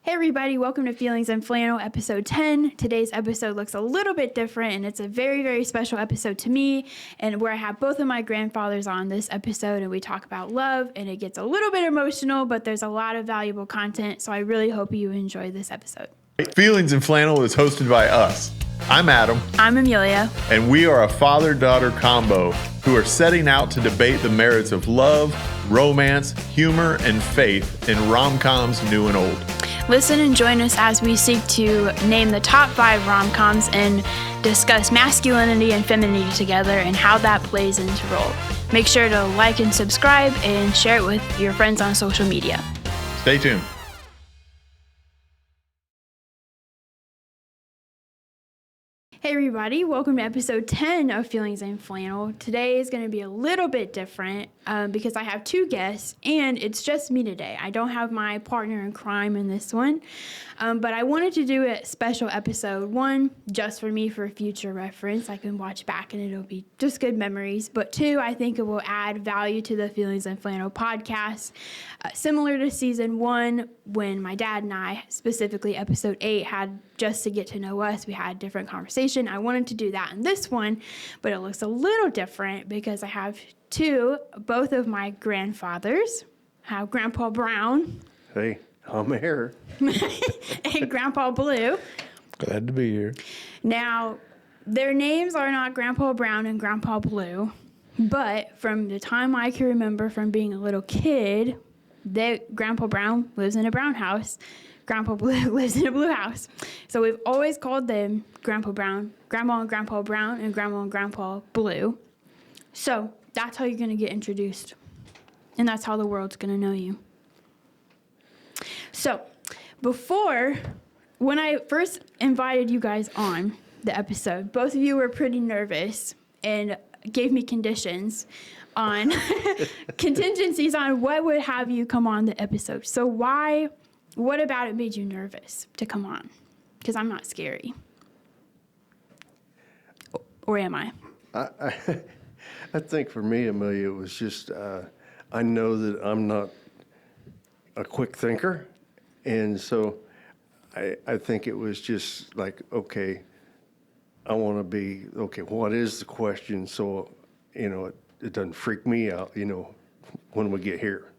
Hey everybody, welcome to Feelings in Flannel, episode 10. Today's episode looks a little bit different, and it's a very, very special episode to me, and where I have both of my grandfathers on this episode, and we talk about love, and it gets a little bit emotional, but there's a lot of valuable content, so I really hope you enjoy this episode. Feelings in Flannel is hosted by us. I'm Adam. I'm Amelia. And we are a father-daughter combo who are setting out to debate the merits of love, romance, humor, and faith in RomComs new and old. Listen and join us as we seek to name the top 5 RomComs and discuss masculinity and femininity together and how that plays into role. Make sure to like and subscribe and share it with your friends on social media. Stay tuned. Hey everybody, welcome to episode 10 of Feelings in Flannel. Today is going to be a little bit different because I have 2 guests and it's just me today. I don't have my partner in crime in this one, but I wanted to do a special episode, one, just for me for future reference. I can watch back and it'll be just good memories, but 2, I think it will add value to the Feelings in Flannel podcast. Similar to season 1, when my dad and I, specifically episode 8, had just to get to know us, we had a different conversation. I wanted to do that in this one, but it looks a little different because I have 2, both of my grandfathers. I have Grandpa Brown. Hey, I'm here. And Grandpa Blue. Glad to be here. Now, their names are not Grandpa Brown and Grandpa Blue, but from the time I can remember from being a little kid, Grandpa Brown lives in a brown house. Grandpa Blue lives in a blue house. So we've always called them Grandpa Brown, Grandma and Grandpa Brown, and Grandma and Grandpa Blue. So that's how you're going to get introduced. And that's how the world's going to know you. So when I first invited you guys on the episode, both of you were pretty nervous and gave me conditions on contingencies on what would have you come on the episode. So what about it made you nervous to come on? Because I'm not scary. Or am I? I think for me, Amelia, it was just, I know that I'm not a quick thinker. And so I think it was just like, okay, I want to be, okay, what is the question? So, it doesn't freak me out, when we get here.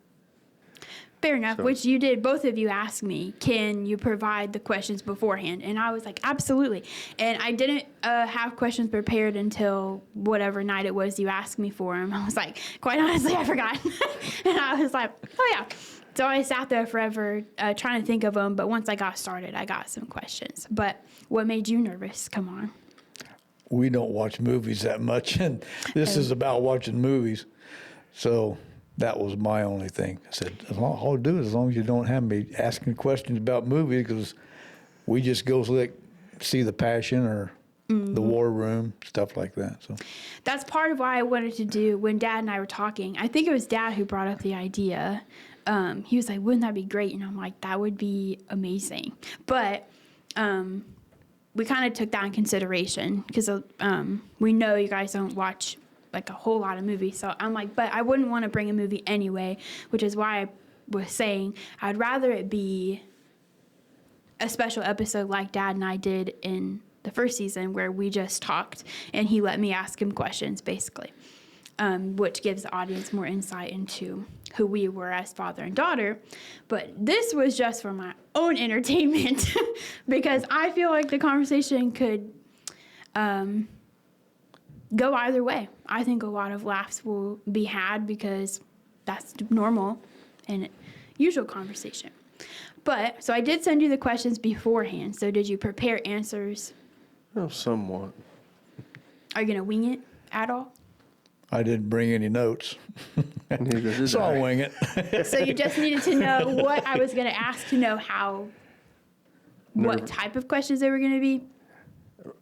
Fair enough, which you did. Both of you asked me, can you provide the questions beforehand? And I was like, absolutely. And I didn't have questions prepared until whatever night it was you asked me for them. I was like, quite honestly, I forgot. And I was like, oh yeah. So I sat there forever trying to think of them. But once I got started, I got some questions. But what made you nervous? Come on. We don't watch movies that much, and this is about watching movies. So that was my only thing. I said, all I'll do is as long as you don't have me asking questions about movies, because we just go see The Passion or The War Room, stuff like that. So that's part of why I wanted to do, when Dad and I were talking, I think it was Dad who brought up the idea. He was like, wouldn't that be great? And I'm like, that would be amazing. But we kind of took that in consideration because we know you guys don't watch like a whole lot of movies. So I'm like, but I wouldn't want to bring a movie anyway, which is why I was saying I'd rather it be a special episode like Dad and I did in the first season where we just talked and he let me ask him questions basically, which gives the audience more insight into who we were as father and daughter. But this was just for my own entertainment because I feel like the conversation could go either way. I think a lot of laughs will be had because that's normal and usual conversation. But, so I did send you the questions beforehand. So did you prepare answers? Oh, somewhat. Are you going to wing it at all? I didn't bring any notes. Neither did So I. I'll wing it. So you just needed to know what I was going to ask to know what type of questions they were going to be?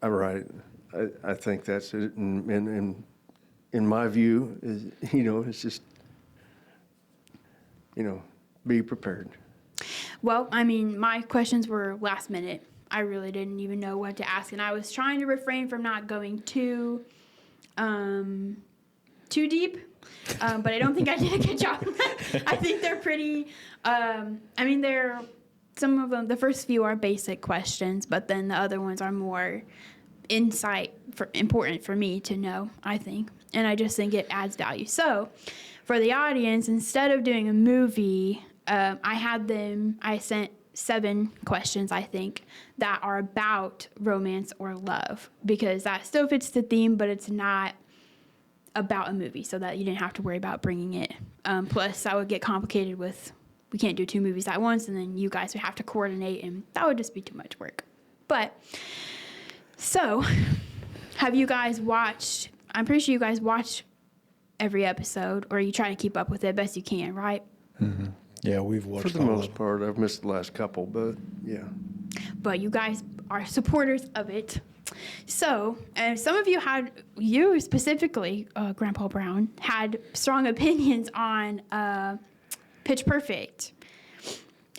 All right. I think that's it. And in my view, is, it's just, be prepared. Well, I mean, my questions were last minute. I really didn't even know what to ask. And I was trying to refrain from not going too deep. But I don't think I did a good job. I think they're pretty, they're some of them, the first few are basic questions, but then the other ones are more important for me to know, I think. And I just think it adds value. So for the audience, instead of doing a movie, I sent 7 questions, I think, that are about romance or love, because that still fits the theme, but it's not about a movie, so that you didn't have to worry about bringing it. Plus, that would get complicated with, we can't do 2 movies at once, and then you guys would have to coordinate, and that would just be too much work. But, so, have you guys watched, I'm pretty sure you guys watch every episode, or you try to keep up with it best you can, right? Mm-hmm. Yeah, we've watched For the most part. I've missed the last couple, but yeah. But you guys are supporters of it. So, and some of you specifically, Grandpa Brown, had strong opinions on Pitch Perfect.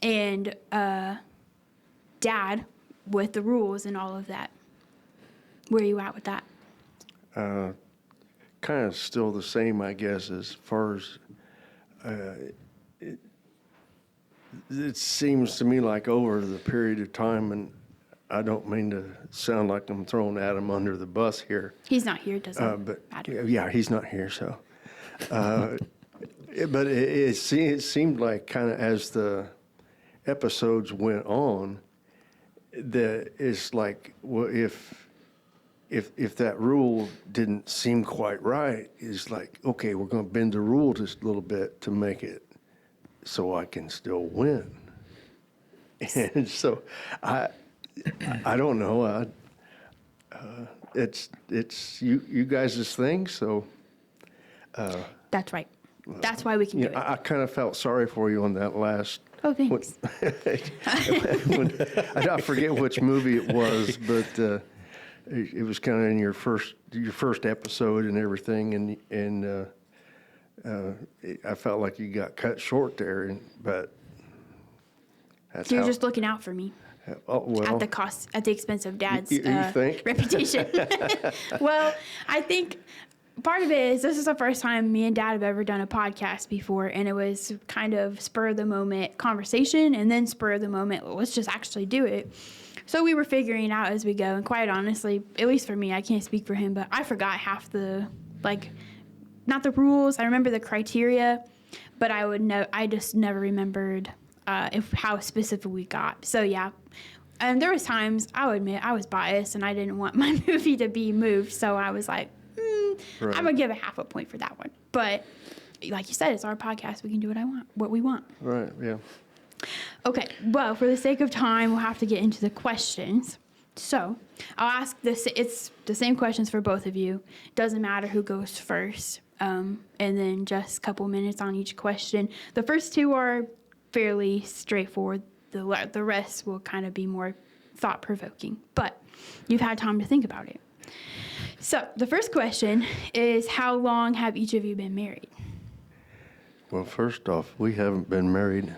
And Dad with the rules and all of that. Where are you at with that? Kind of still the same, I guess, as far as it seems to me like over the period of time, and I don't mean to sound like I'm throwing Adam under the bus here. He's not here, doesn't but matter. yeah, he's not here, so. But it seemed like kind of as the episodes went on, that it's like, well, if that rule didn't seem quite right, it's like, okay, we're going to bend the rule just a little bit to make it so I can still win. And so I don't know. It's you guys' thing, so. That's right. That's why we can do it. I kind of felt sorry for you on that last. Oh, thanks. I forget which movie it was, but it was kind of in your first episode and everything, and I felt like you got cut short there, but that's So you're just looking out for me. Well, At the expense of Dad's you think? reputation. Well, I think part of it is this is the first time me and Dad have ever done a podcast before, and it was kind of spur of the moment conversation, and then spur of the moment, well, let's just actually do it. So we were figuring it out as we go, and quite honestly, at least for me, I can't speak for him, but I forgot half the, not the rules. I remember the criteria, but I just never remembered how specific we got. So yeah, and there was times, I'll admit, I was biased, and I didn't want my movie to be moved, so I was like, right. I'm going to give a half a point for that one. But like you said, it's our podcast. We can do what we want. Right, yeah. Okay, well, for the sake of time, we'll have to get into the questions. So I'll ask this. It's the same questions for both of you. Doesn't matter who goes first. And then just a couple minutes on each question. The first 2 are fairly straightforward. The rest will kind of be more thought-provoking. But you've had time to think about it. So the first question is, how long have each of you been married? Well, first off, we haven't been married.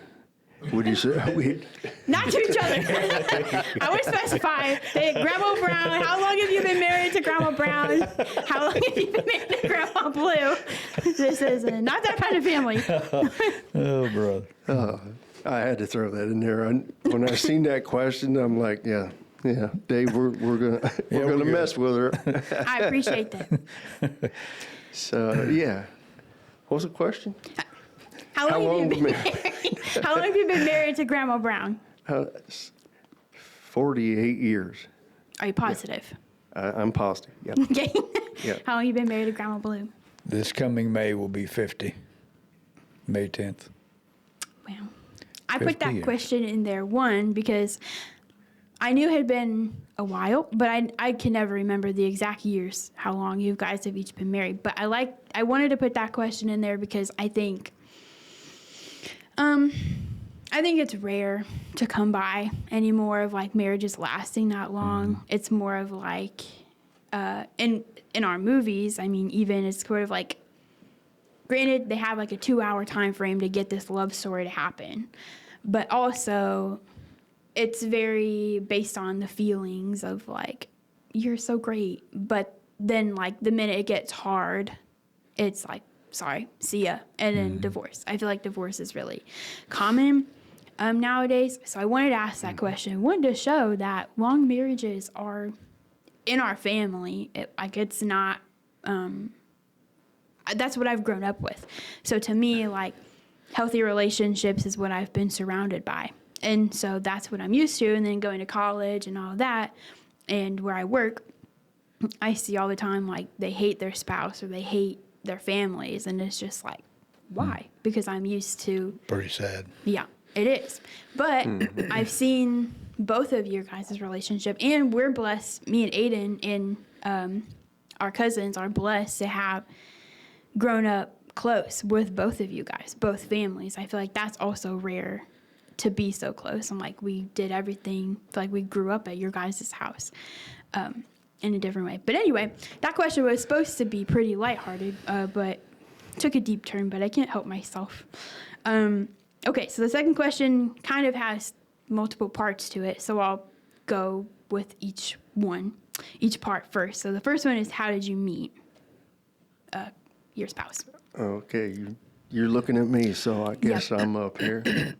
Would you say Not to each other. I would specify. Hey, Grandma Brown, how long have you been married to Grandma Brown? How long have you been married to Grandma Blue? This is not that kind of family. Oh, brother. I had to throw that in there. When I seen that question, I'm like, yeah, Dave, we're gonna mess with her. I appreciate that. So yeah, what was the question? How long have you been married? How long have you been married to Grandma Brown? 48 years. Are you positive? I'm positive. Yeah. Okay. Yeah. How long have you been married to Grandma Blue? This coming May will be 50. May 10th. Wow. I put that years. question in there, one, because I knew it had been a while, but I can never remember the exact years, how long you guys have each been married. But I wanted to put that question in there because I think it's rare to come by anymore of marriages lasting that long. Mm-hmm. It's more of in our movies, I mean, even it's sort of granted they have a 2-hour time frame to get this love story to happen, but also it's very based on the feelings of you're so great, but then the minute it gets hard, it's sorry, see ya, and then divorce. I feel like divorce is really common. nowadays. So I wanted to ask that question. I wanted to show that long marriages are in our family. It's not, that's what I've grown up with. So to me, like, healthy relationships is what I've been surrounded by. And so that's what I'm used to. And then going to college and all that, and where I work, I see all the time, like, they hate their spouse or they hate their families. And it's just like, why? Because I'm used to. Pretty sad. Yeah, it is. But I've seen both of your guys' relationship, and we're blessed, me and Aiden and our cousins are blessed to have grown up close with both of you guys, both families. I feel like that's also rare to be so close. I'm like, we did everything. I feel like we grew up at your guys' house in a different way. But anyway, that question was supposed to be pretty lighthearted, but took a deep turn, but I can't help myself. Okay, so the second question kind of has multiple parts to it, so I'll go with each part first. So the first one is, how did you meet your spouse? Okay, you're looking at me, so I guess Yep. I'm up here.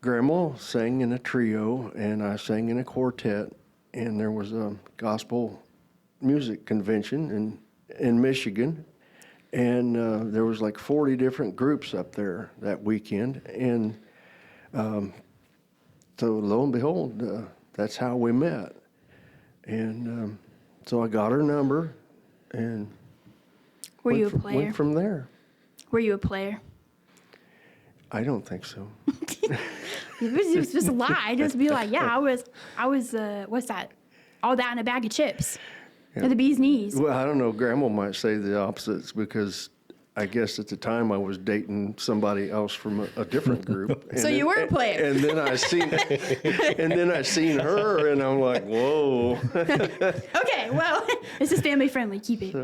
Grandma sang in a trio, and I sang in a quartet, and there was a gospel music convention in Michigan, and there was like 40 different groups up there that weekend, and so lo and behold, that's how we met. And so I got her number, and Were you a went player? Went from there. Were you a player? I don't think so. It was just a lie. Just be like, yeah, I was. What's that? All that in a bag of chips. Yeah. At the bee's knees. Well, I don't know. Grandma might say the opposites, because I guess at the time I was dating somebody else from a different group. So you were a player. And then I seen her, and I'm like, whoa. Okay, well, this is family friendly. Keep it.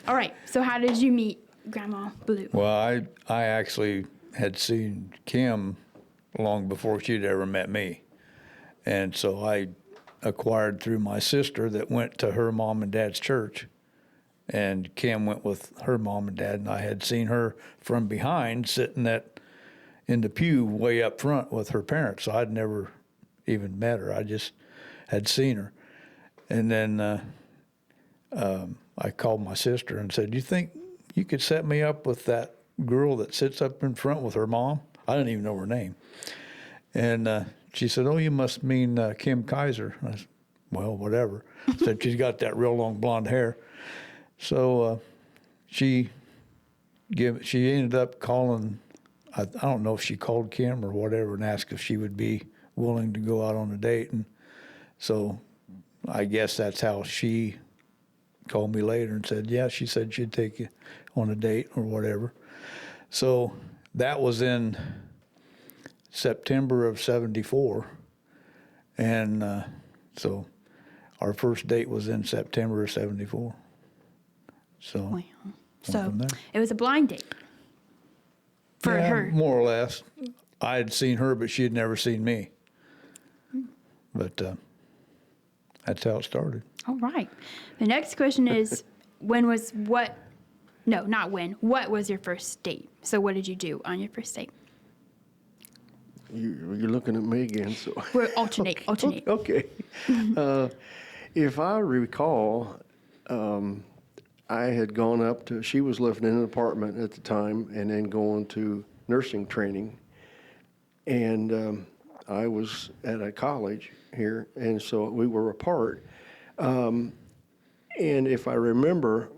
All right. So how did you meet Grandma Blue? Well, I actually had seen Kim long before she'd ever met me. And so I acquired through my sister that went to her mom and dad's church. And Kim went with her mom and dad, and I had seen her from behind sitting in the pew way up front with her parents. So I'd never even met her. I just had seen her. And then I called my sister and said, "Do you think you could set me up with that girl that sits up in front with her mom?" I didn't even know her name. And she said, "Oh, you must mean Kim Kaiser." I said, "Well, whatever." Said she's got that real long blonde hair. So she ended up calling. I don't know if she called Kim or whatever and asked if she would be willing to go out on a date. And so I guess that's how she called me later and said, yeah, she said she'd take you on a date or whatever. So that was in September of '74. And so our first date was in September of '74. So, Wow. So from there. it was a blind date for Yeah, her. more or less. I had seen her, but she had never seen me. But that's how it started. All right. The next question is, what was your first date? So what did you do on your first date? You're looking at me again, so. We're alternate. Okay. If I recall, I had gone up to, she was living in an apartment at the time and then going to nursing training. And I was at a college here, and so we were apart. And if I remember,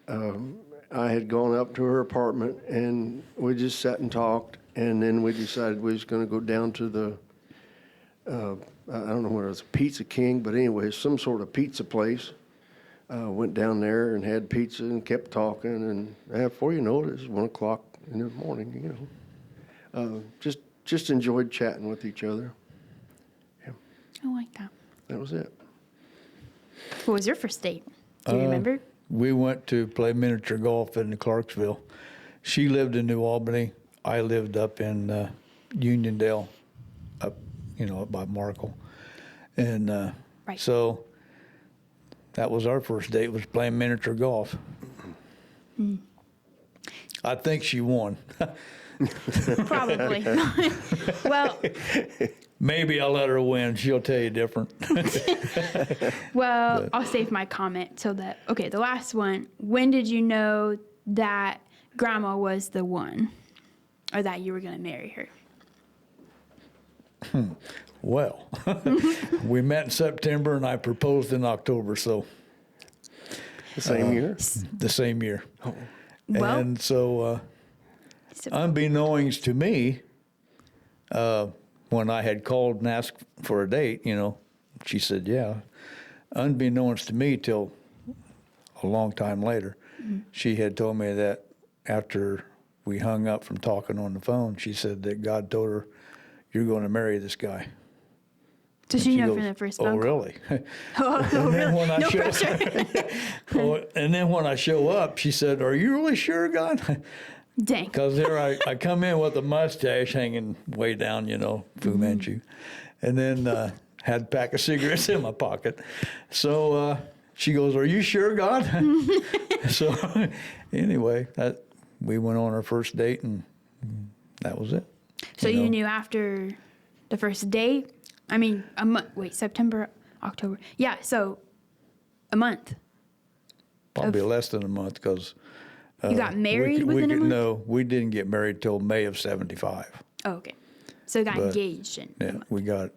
I had gone up to her apartment and we just sat and talked, and then we decided we was going to go down to the, I don't know what it was, Pizza King, but anyway, some sort of pizza place. Went down there and had pizza and kept talking, and before you know it, it was 1 o'clock in the morning, Just enjoyed chatting with each other. Yeah, I like that. that was it. What was your first date? Do you remember? We went to play miniature golf in Clarksville. She lived in New Albany. I lived up in Uniondale, up by Markle. And Right. so that was our first date, was playing miniature golf. I think she won. Probably. Well, Maybe I'll let her win. She'll tell you different. well, I'll save my comment till that. Okay, the last one. When did you know that Grandma was the one, or that you were going to marry her? Well, we met in September and I proposed in October, so The same year? the same year. Well, And so, so- unbeknownst to me, when I had called and asked for a date, she said, yeah. Unbeknownst to me till a long time later, she had told me that after we hung up from talking on the phone, she said that God told her, you're going to marry this guy. so she knew from the first Oh, phone call. really? Oh, And then when I no show- pressure. And then when I show up, she said, are you really sure, God? Dang. Because there I come in with a mustache hanging way down, Fu Manchu. And then had a pack of cigarettes in my pocket. So she goes, are you sure, God? So anyway, we went on our first date and that was it. So you knew after the first date? I mean, a month. Wait, September, October. Yeah, so a month. Probably less than a month because... You got married within a month? No, we didn't get married till May of 75. Oh, okay. So got But, engaged in a Yeah, month.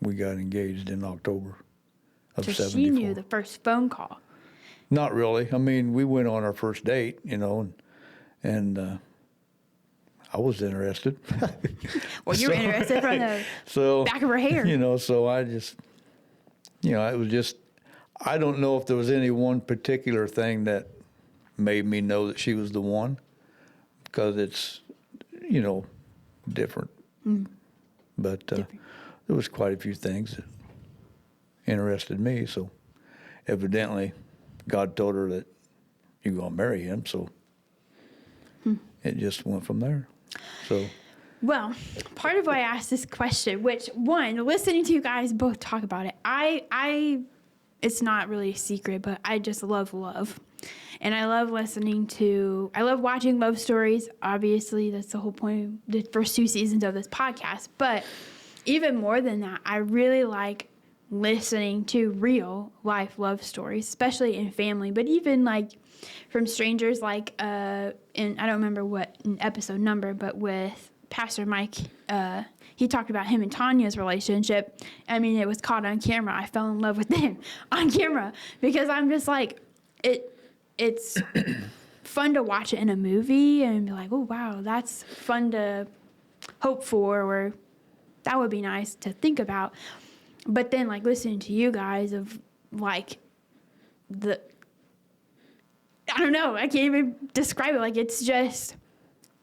we got engaged in October of So 74. she knew the first phone call. Not really. I mean, we went on our first date, and I was interested. Well, you were interested from the So back of her hair. So I just, it was just, I don't know if there was any one particular thing that made me know that she was the one, because it's, different. But there was quite a few things that interested me. So evidently God told her that you're going to marry him. So it just went from there. So Well, part of why I asked this question, which one, listening to you guys both talk about it, I it's not really a secret, but I just love love. And I love I love watching love stories. Obviously, that's the whole point of the first 2 seasons of this podcast. But even more than that, I really like listening to real life love stories, especially in family, but even like from strangers, like I don't remember what episode number, but with Pastor Mike, he talked about him and Tanya's relationship. I mean, it was caught on camera. I fell in love with them on camera because I'm just like, it's fun to watch it in a movie and be like, oh, wow, that's fun to hope for, or that would be nice to think about. But then, like, listening to you guys of, like, I don't know, I can't even describe it. Like, it's just,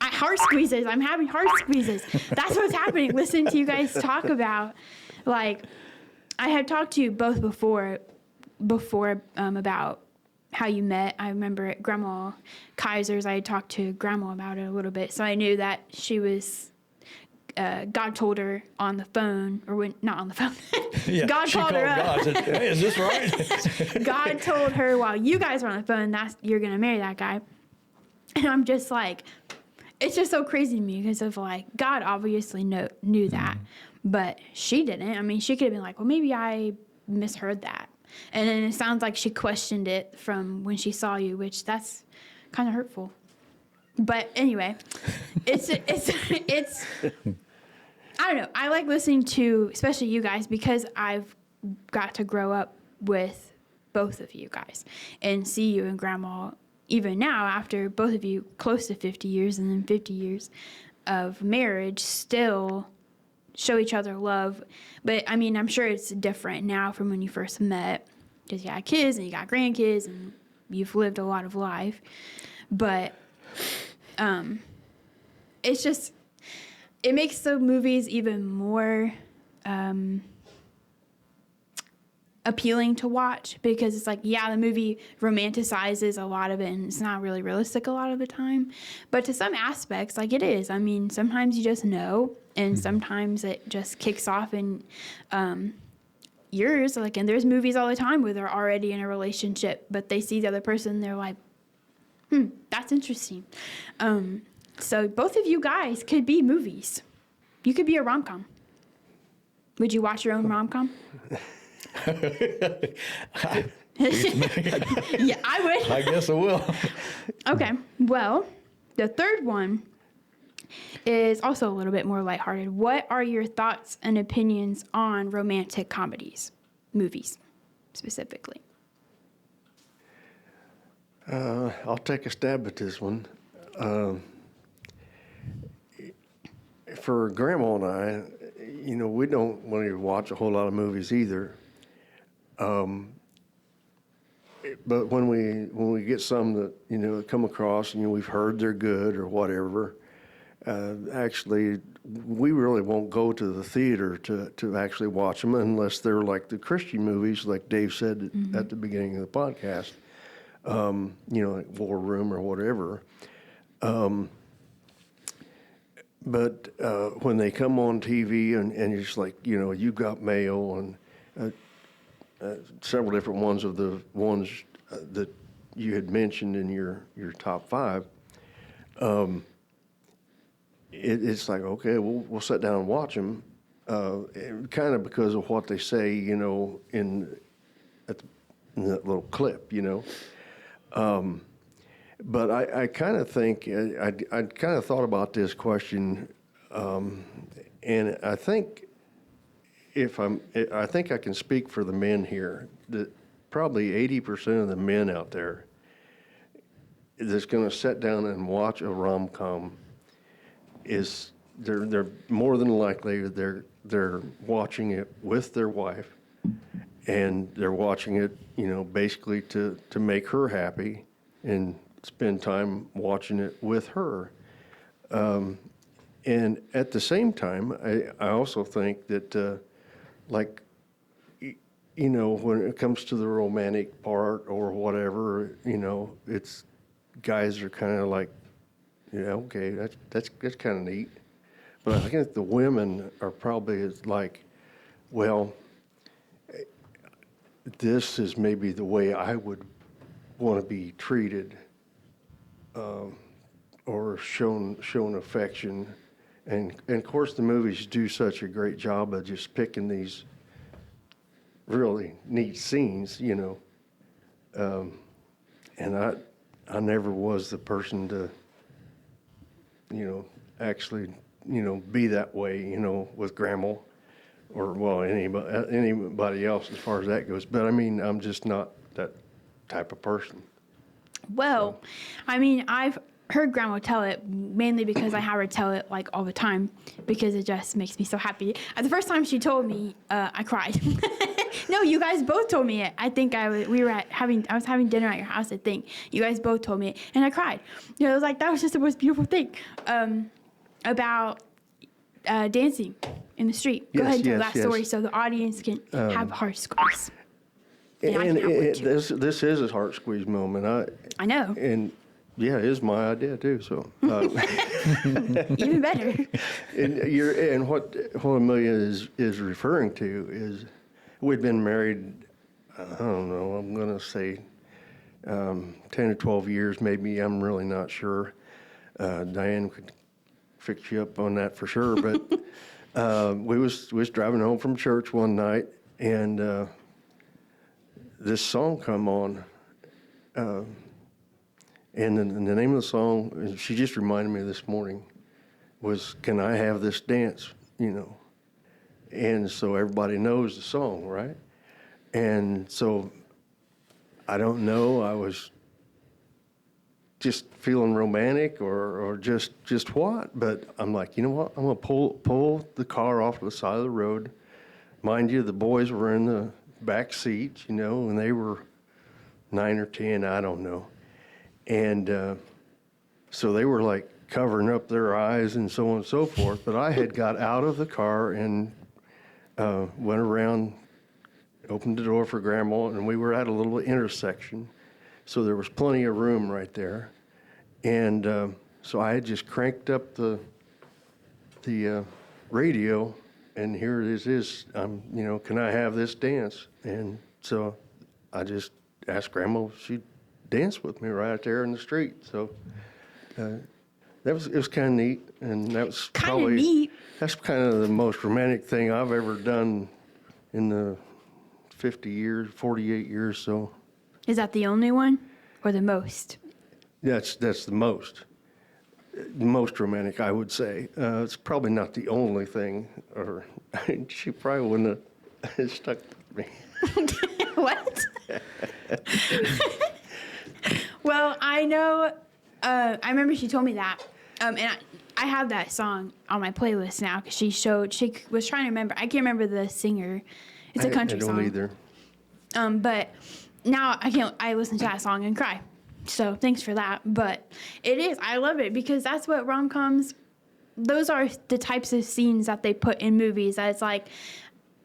heart squeezes. I'm having heart squeezes. That's what's happening. Listening to you guys talk about, like, I had talked to you both before about how you met. I remember at Grandma Kaiser's, I had talked to Grandma about it a little bit. So I knew that she was, God told her on the phone, or not on the phone. yeah, God she called her up. God and said, hey, is this right? God told her while you guys were on the phone, you're going to marry that guy. And I'm just like, it's just so crazy to me because of like, God obviously knew that, but she didn't. I mean, she could have been like, well, maybe I misheard that. And then it sounds like she questioned it from when she saw you, which that's kind of hurtful. But anyway, it's I don't know. I like listening to, especially you guys, because I've got to grow up with both of you guys and see you and Grandma even now after both of you close to 50 years and then 50 years of marriage still show each other love. But I mean, I'm sure it's different now from when you first met because you got kids and you got grandkids and you've lived a lot of life. But it's just, it makes the movies even more appealing to watch because it's like, yeah, the movie romanticizes a lot of it and it's not really realistic a lot of the time. But to some aspects, like it is. I mean, sometimes you just know and sometimes it just kicks off in years. Like, and there's movies all the time where they're already in a relationship, but they see the other person and they're like, that's interesting. So both of you guys could be movies. You could be a rom-com. Would you watch your own rom-com? Yeah, I would. I guess I will. Okay. Well, the third one is also a little bit more lighthearted. What are your thoughts and opinions on romantic comedies, movies specifically? I'll take a stab at this one. For Grandma and I, we don't want to watch a whole lot of movies either. But when we get some that come across and we've heard they're good or whatever, actually we really won't go to the theater to actually watch them unless they're like the Christian movies, like Dave said at the beginning of the podcast. Like War Room or whatever. But when they come on TV and it's like, You've Got Mail and several different ones of the ones that you had mentioned in your top five, it's like, okay, we'll sit down and watch them, kind of because of what they say, in that little clip, But I kind of think, I kind of thought about this question, and I think I think I can speak for the men here, that probably 80% of the men out there that's going to sit down and watch a rom-com is, they're more than likely they're watching it with their wife, and they're watching it, basically to make her happy and spend time watching it with her. And at the same time, I also think that, when it comes to the romantic part or whatever, it's guys are kind of like, okay, that's kind of neat. But I think the women are probably like, well, this is maybe the way I would want to be treated, or shown affection, and of course the movies do such a great job of just picking these really neat scenes, and I never was the person to, actually, be that way, with Grandma, or anybody else as far as that goes. But I mean, I'm just not that type of person. Well, I mean, I've heard Grandma tell it mainly because I have her tell it like all the time, because it just makes me so happy. The first time she told me, I cried. No, you guys both told me it. I think I was having dinner at your house. I think you guys both told me it, and I cried. It was like, that was just the most beautiful thing about dancing in the street. Go ahead and tell that story so the audience can have a heart squeeze. And this is a heart squeeze moment. I know. And yeah, it is my idea too. So even better. And what Amelia is referring to is, we'd been married, I don't know, I'm going to say 10 or 12 years maybe. I'm really not sure. Diane could fix you up on that for sure. But we was driving home from church one night, and this song come on. And the name of the song, she just reminded me this morning, was "Can I Have This Dance?" And so everybody knows the song, right? And so I don't know, I was just feeling romantic or just what, but I'm like, you know what? I'm gonna pull the car off to the side of the road. Mind you, the boys were in the back seats, and they were 9 or 10, I don't know. And so they were like covering up their eyes and so on and so forth. But I had got out of the car and went around, opened the door for Grandma, and we were at a little intersection. So there was plenty of room right there. And so I had just cranked up the radio, and here it is. Can I have this dance? And so I just asked Grandma if she'd dance with me right there in the street. So it was kind of neat, and that was Kind of probably neat. that's kind of the most romantic thing I've ever done in the 48 years. So Is that the only one or the most? that's the most romantic, I would say. It's probably not the only thing, or she probably wouldn't have stuck with me. What? Well, I know. I remember she told me that, and I have that song on my playlist now because she was trying to remember. I can't remember the singer. It's a country song. I don't either. But now I can't. I listen to that song and cry. So thanks for that. But it is. I love it because that's what rom-coms. Those are the types of scenes that they put in movies. That it's like,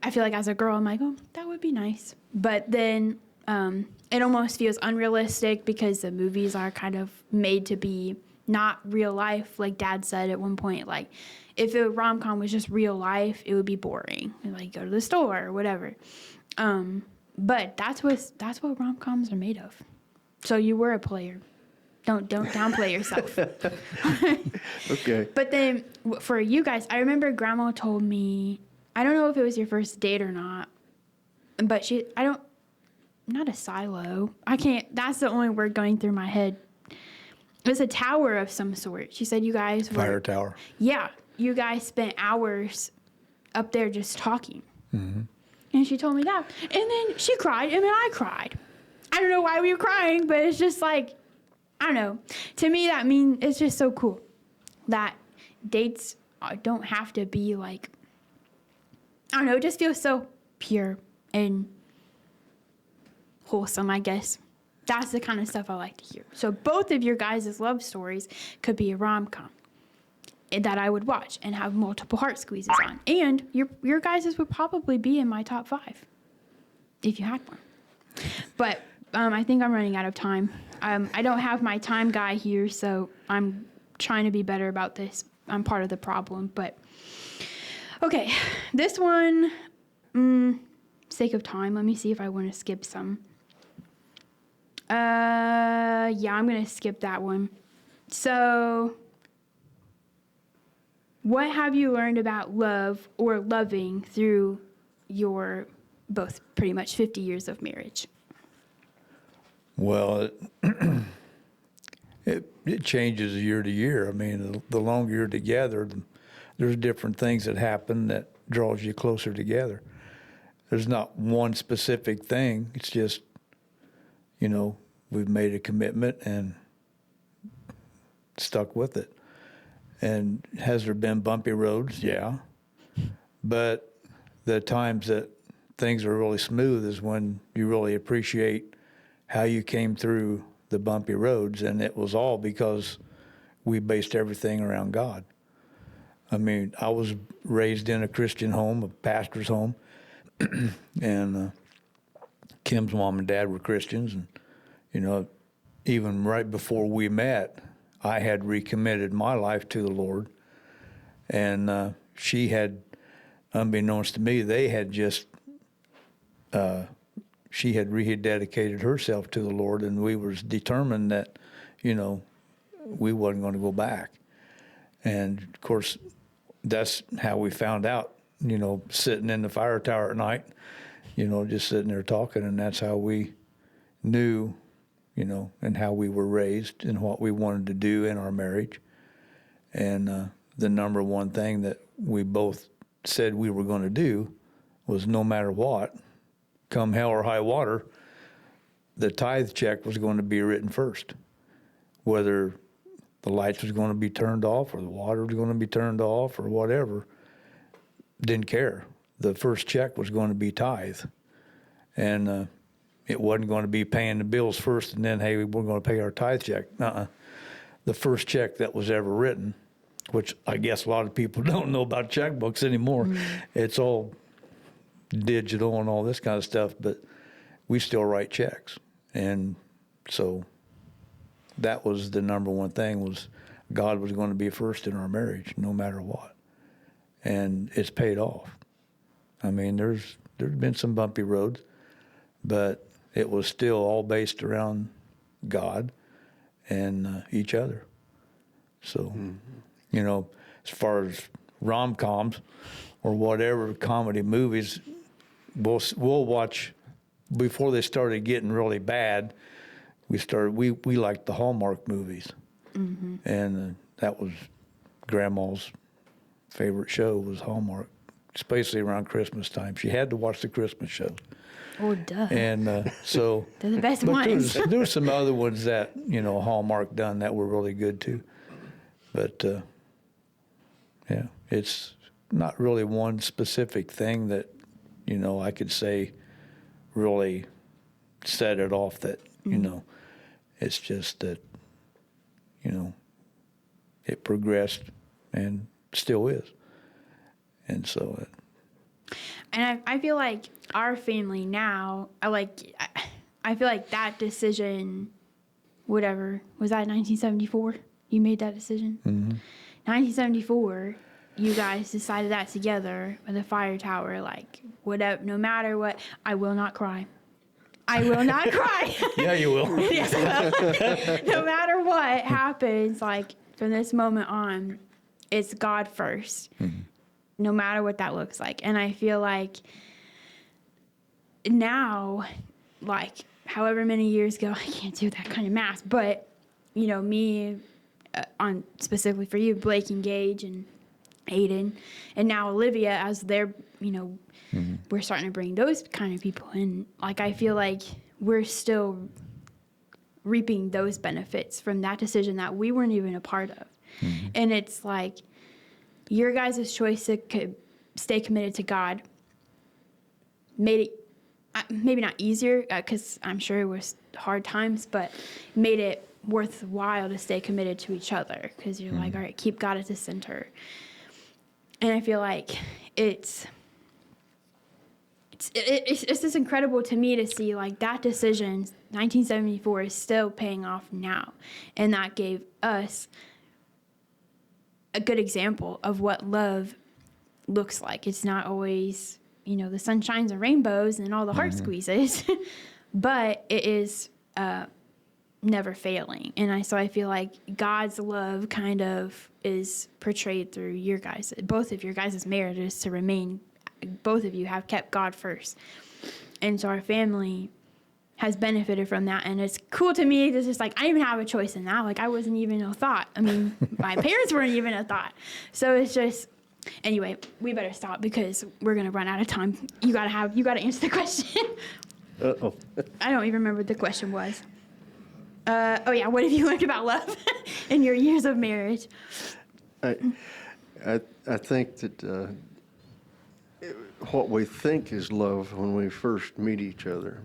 I feel like as a girl, I'm like, oh, that would be nice. But then it almost feels unrealistic because the movies are kind of made to be not real life. Like Dad said at one point, like if a rom-com was just real life, it would be boring. Like go to the store or whatever. But that's what rom-coms are made of. So you were a player. Don't downplay yourself. Okay. But then for you guys, I remember Grandma told me, I don't know if it was your first date or not, but not a silo. That's the only word going through my head. It was a tower of some sort. She said you guys were. Fire tower. Yeah. You guys spent hours up there just talking. Mm-hmm. And she told me that. And then she cried, and then I cried. I don't know why we were crying, but it's just like, I don't know. To me, that means it's just so cool that dates don't have to be like, I don't know, it just feels so pure and wholesome, I guess. That's the kind of stuff I like to hear. So both of your guys' love stories could be a rom-com that I would watch and have multiple heart squeezes on. And your guys' would probably be in my top 5 if you had one. But I think I'm running out of time. I don't have my time guy here, so I'm trying to be better about this. I'm part of the problem, but okay. This one, sake of time, let me see if I want to skip some. Yeah, I'm going to skip that one. So, what have you learned about love or loving through your both pretty much 50 years of marriage? Well, it changes year to year. I mean, the longer you're together, there's different things that happen that draws you closer together. There's not one specific thing. It's just, we've made a commitment and stuck with it. And has there been bumpy roads? Yeah. But the times that things are really smooth is when you really appreciate how you came through the bumpy roads, and it was all because we based everything around God. I mean, I was raised in a Christian home, a pastor's home, and Kim's mom and dad were Christians, and even right before we met, I had recommitted my life to the Lord, and she had, unbeknownst to me, they had just she had rededicated herself to the Lord, and we was determined that, we wasn't going to go back. And of course, that's how we found out, sitting in the fire tower at night, just sitting there talking, and that's how we knew, and how we were raised and what we wanted to do in our marriage. And the number one thing that we both said we were going to do was no matter what, come hell or high water, the tithe check was going to be written first. Whether the lights was going to be turned off or the water was going to be turned off or whatever, didn't care. The first check was going to be tithe. And it wasn't going to be paying the bills first and then, hey, we're going to pay our tithe check. The first check that was ever written, which I guess a lot of people don't know about checkbooks anymore. It's all digital and all this kind of stuff, but we still write checks. And so that was the number one thing, was God was going to be first in our marriage no matter what. And it's paid off. I mean, there's been some bumpy roads, but it was still all based around God and each other. So, you know, as far as rom-coms or whatever comedy movies, we'll watch before they started getting really bad. We liked the Hallmark movies, and that was Grandma's favorite show was Hallmark, especially around Christmas time. She had to watch the Christmas shows. Oh, duh. And so They're the best but ones. there was some other ones that, you know, Hallmark done that were really good too. But yeah, it's not really one specific thing that, you know, I could say really set it off that, you know, it's just that, you know, it progressed and still is. And so And I feel like our family now, I feel like that decision, whatever, was that 1974? You made that decision? 1974, you guys decided that together with the fire tower, like, whatever, no matter what, I will not cry. I will not cry. yeah, you will. Yes, no matter what happens, like, from this moment on, it's God first. No matter what that looks like. And I feel like now, like, however many years ago, I can't do that kind of math, but, you know, me, on specifically for you, Blake and Gage and Aiden, and now Olivia, as they're, you know, we're starting to bring those kind of people in. Like, I feel like we're still reaping those benefits from that decision that we weren't even a part of. And it's like, your guys' choice to stay committed to God made it maybe not easier, because I'm sure it was hard times, but made it worthwhile to stay committed to each other, because you're like, all right, keep God at the center. And I feel like it's just incredible to me to see, like, that decision, 1974, is still paying off now. And that gave us a good example of what love looks like. It's not always, you know, the sunshines and rainbows and all the heart squeezes, but it is never failing. And so I feel like God's love kind of is portrayed through both of your guys' marriages to remain, both of you have kept God first. And so our family has benefited from that, and it's cool to me. It's just like, I didn't even have a choice in that. Like, I wasn't even a thought. I mean, my parents weren't even a thought. So it's just, anyway, we better stop because we're gonna run out of time. You gotta answer the question. Uh-oh. I don't even remember what the question was. Oh yeah, what have you learned about love in your years of marriage? I think that what we think is love when we first meet each other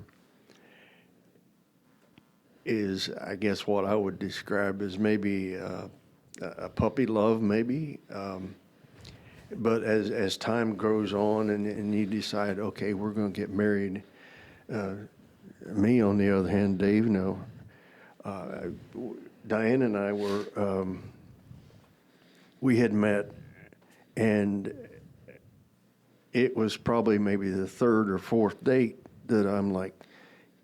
is, I guess, what I would describe as maybe a puppy love, maybe. But as time goes on and you decide, okay, we're going to get married. Me, on the other hand, Dave, no. Diane and I we had met, and it was probably maybe the third or fourth date that I'm like,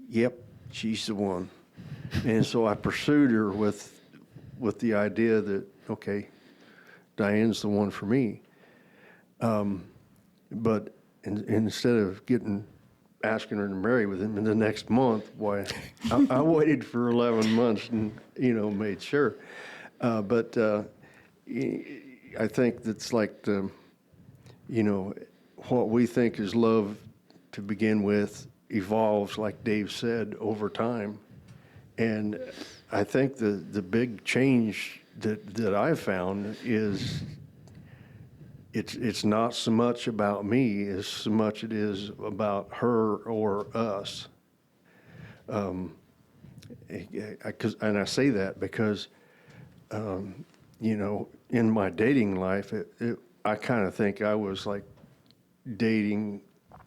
yep, she's the one. And so I pursued her with the idea that, okay, Diane's the one for me. But instead of asking her to marry with him in the next month, why, I waited for 11 months and, you know, made sure. But I think that's like you know, what we think is love to begin with evolves, like Dave said, over time. And I think the big change that I've found is it's not so much about me as so much it is about her or us. And I say that because, you know, in my dating life, I kind of think I was like dating,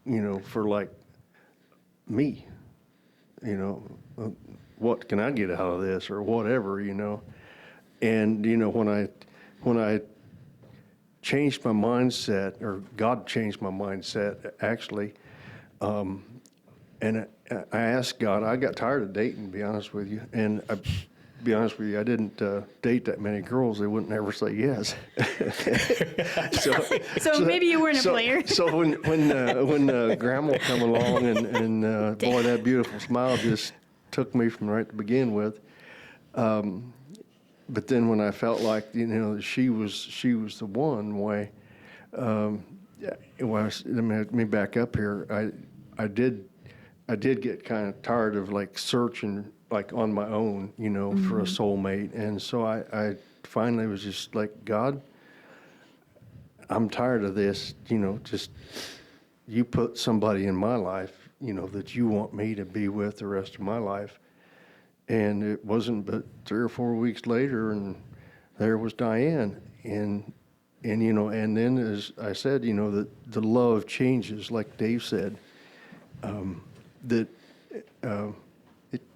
you know, for like me, you know, what can I get out of this or whatever, you know. And, you know, when I changed my mindset, or God changed my mindset, actually, and I asked God, I got tired of dating, to be honest with you, and be honest with you, I didn't date that many girls. They wouldn't ever say yes. So maybe you weren't a player. So when Grandma come along and boy, that beautiful smile just took me from right to begin with. But then when I felt like she was the one way. Let me back up here. I did get kind of tired of like searching like on my own, for a soulmate, and so I finally was just like, God, I'm tired of this. Just you put somebody in my life, that you want me to be with the rest of my life. And it wasn't but 3 or 4 weeks later, and there was Diane, and then as I said, that the love changes, like Dave said, that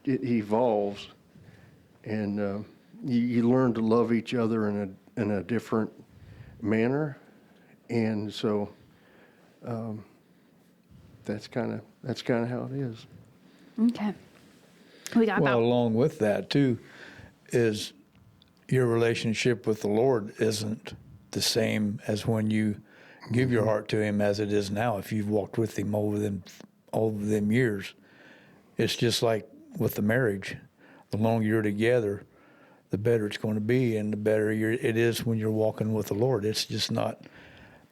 it evolves, and you learn to love each other in a different manner, and so that's kind of how it is. Okay. We got Well, about along with that too, is your relationship with the Lord isn't the same as when you give your heart to Him as it is now. If you've walked with Him all of them years, it's just like with the marriage. The longer you're together, the better it's going to be, and the better it is when you're walking with the Lord. It's just not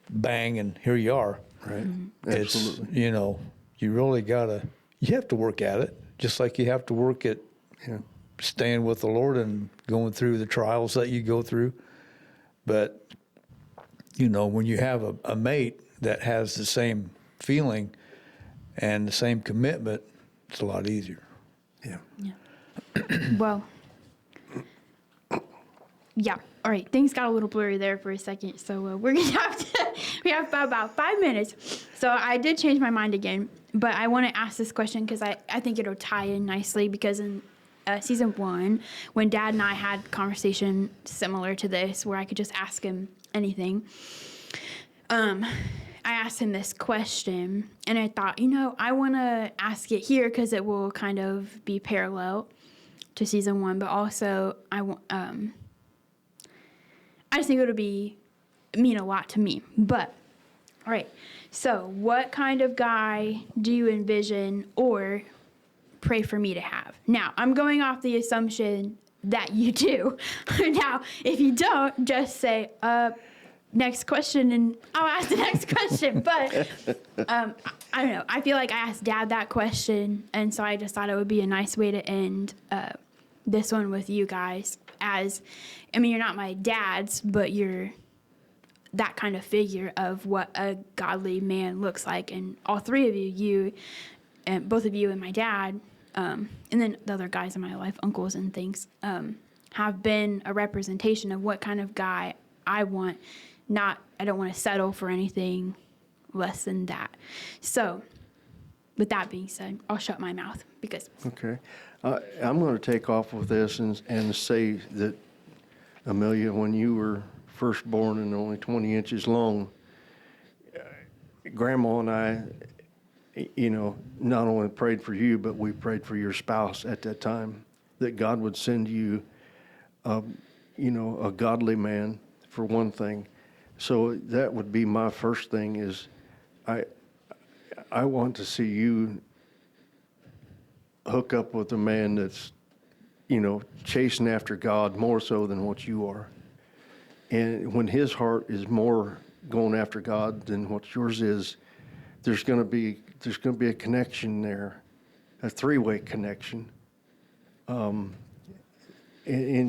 bang and here you are. Right. It's, Absolutely. you really you have to work at it, just like you have to work at staying with the Lord and going through the trials that you go through. But, when you have a mate that has the same feeling and the same commitment, it's a lot easier. Yeah. well. Yeah. All right. Things got a little blurry there for a second, so we're gonna we have about 5 minutes. So I did change my mind again, but I want to ask this question because I think it'll tie in nicely, because in season 1, when Dad and I had a conversation similar to this, where I could just ask him anything, I asked him this question, and I thought, I want to ask it here because it will kind of be parallel to season 1, but also I just think it'll mean a lot to me. But, all right, so what kind of guy do you envision or pray for me to have? Now, I'm going off the assumption that you do. Now, if you don't, just say, next question, and I'll ask the next question. But, I don't know. I feel like I asked Dad that question, and so I just thought it would be a nice way to end this one with you guys. You're not my dad's, but you're that kind of figure of what a godly man looks like. And all three of you and both of you and my dad, and then the other guys in my life, uncles and things, have been a representation of what kind of guy I want. I don't want to settle for anything less than that. So, with that being said, I'll shut my mouth because... Okay. I'm going to take off with this and say that, Amelia, when you were first born and only 20 inches long, Grandma and I, not only prayed for you, but we prayed for your spouse at that time, that God would send you, a godly man, for one thing. So that would be my first thing is I want to see you hook up with a man that's, chasing after God more so than what you are. And when his heart is more going after God than what yours is, there's going to be a connection there, a three-way connection. And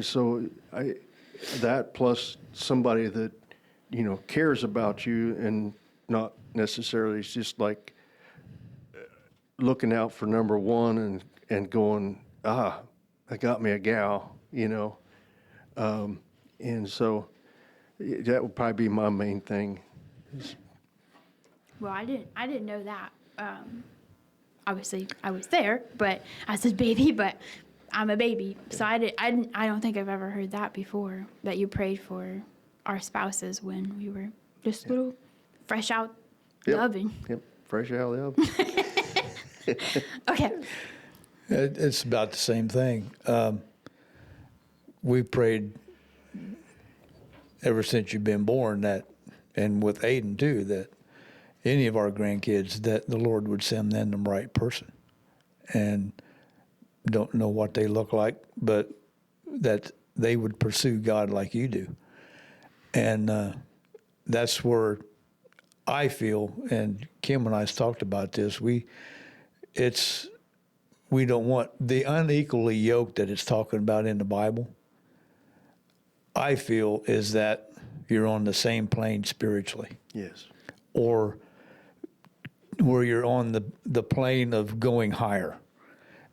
so that plus somebody that, cares about you and not necessarily is just like looking out for number one and going, I got me a gal, and so that would probably be my main thing. Well, I didn't know that. Obviously, I was there, but as a baby, but I'm a baby, so I don't think I've ever heard that before. That you prayed for our spouses when we were just little, fresh out the oven. Yep, fresh out of the oven. Okay. It's about the same thing. we prayed ever since you've been born that, and with Aiden too, that any of our grandkids, that the Lord would send them the right person. And don't know what they look like, but that they would pursue God like you do. And that's where I feel, and Kim and I talked about this, we don't want the unequally yoked that it's talking about in the Bible. I feel is that you're on the same plane spiritually. Yes. Or where you're on the plane of going higher,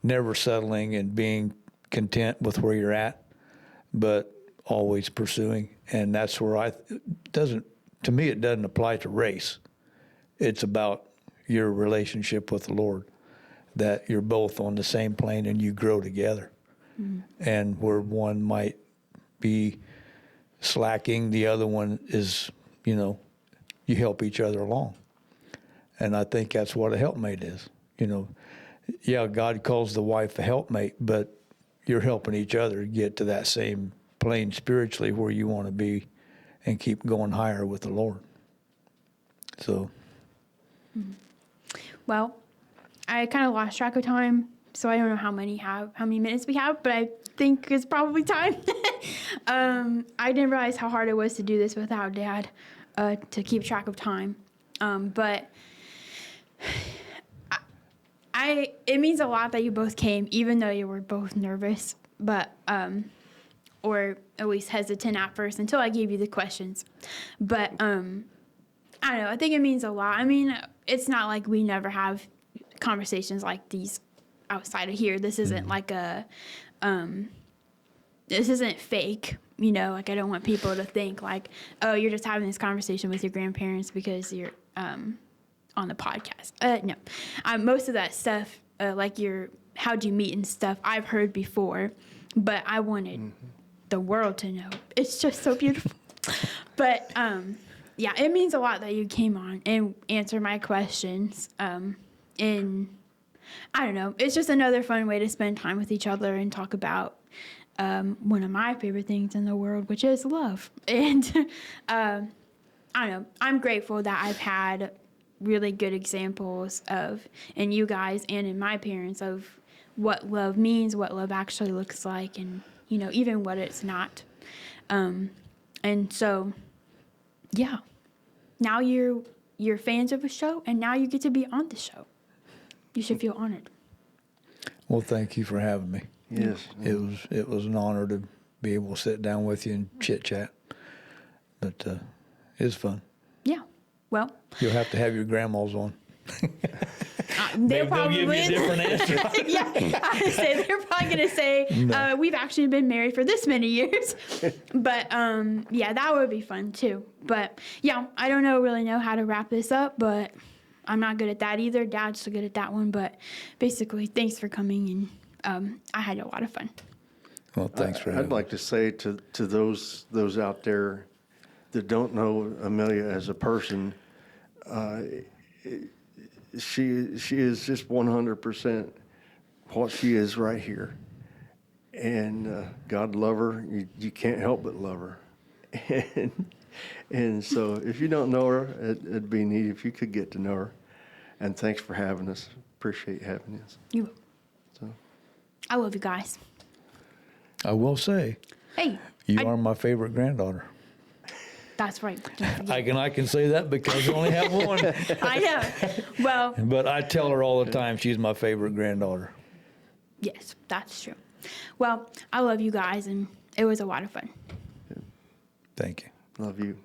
never settling and being content with where you're at, but always pursuing. And that's where to me, it doesn't apply to race. It's about your relationship with the Lord, that you're both on the same plane and you grow together. Mm-hmm. And where one might be slacking, the other one is, you help each other along. And I think that's what a helpmate is. Yeah, God calls the wife a helpmate, but you're helping each other get to that same plane spiritually where you want to be and keep going higher with the Lord. So. Well, I kind of lost track of time, so I don't know how many minutes we have, but I think it's probably time. I didn't realize how hard it was to do this without Dad, to keep track of time. But it means a lot that you both came, even though you were both nervous, but or at least hesitant at first until I gave you the questions. But I don't know. I think it means a lot. I mean, it's not like we never have conversations like these outside of here. This isn't like this isn't fake. Like I don't want people to think like, oh, you're just having this conversation with your grandparents because you're on the podcast. No, most of that stuff, like how'd you meet and stuff, I've heard before, but I wanted the world to know. It's just so beautiful. But yeah, it means a lot that you came on and answered my questions. And I don't know, it's just another fun way to spend time with each other and talk about one of my favorite things in the world, which is love. And I don't know, I'm grateful that I've had really good examples in you guys and in my parents of what love means, what love actually looks like, and even what it's not. And so, yeah, now you're fans of a show, and now you get to be on the show. You should feel honored. Well, thank you for having me. Yes. It was an honor to be able to sit down with you and chit chat. But it was fun. Yeah. Well, you'll have to have your grandmas on. They'll probably give you a different answer. Yeah, I would say they're probably going to say, no. We've actually been married for this many years. But yeah, that would be fun too. But yeah, I don't really know how to wrap this up, but I'm not good at that either. Dad's so good at that one. But basically, thanks for coming, and I had a lot of fun. Well, thanks for having me. I'd like to say to those out there that don't know Amelia as a person, she is just 100% what she is right here. And God love her. You can't help but love her. And so if you don't know her, it'd be neat if you could get to know her. And thanks for having us. Appreciate having us. You. So. I love you guys. I will say, hey, you are my favorite granddaughter. That's right. I can say that because I only have one. I know. Well. But I tell her all the time she's my favorite granddaughter. Yes, that's true. Well, I love you guys, and it was a lot of fun. Thank you. Love you.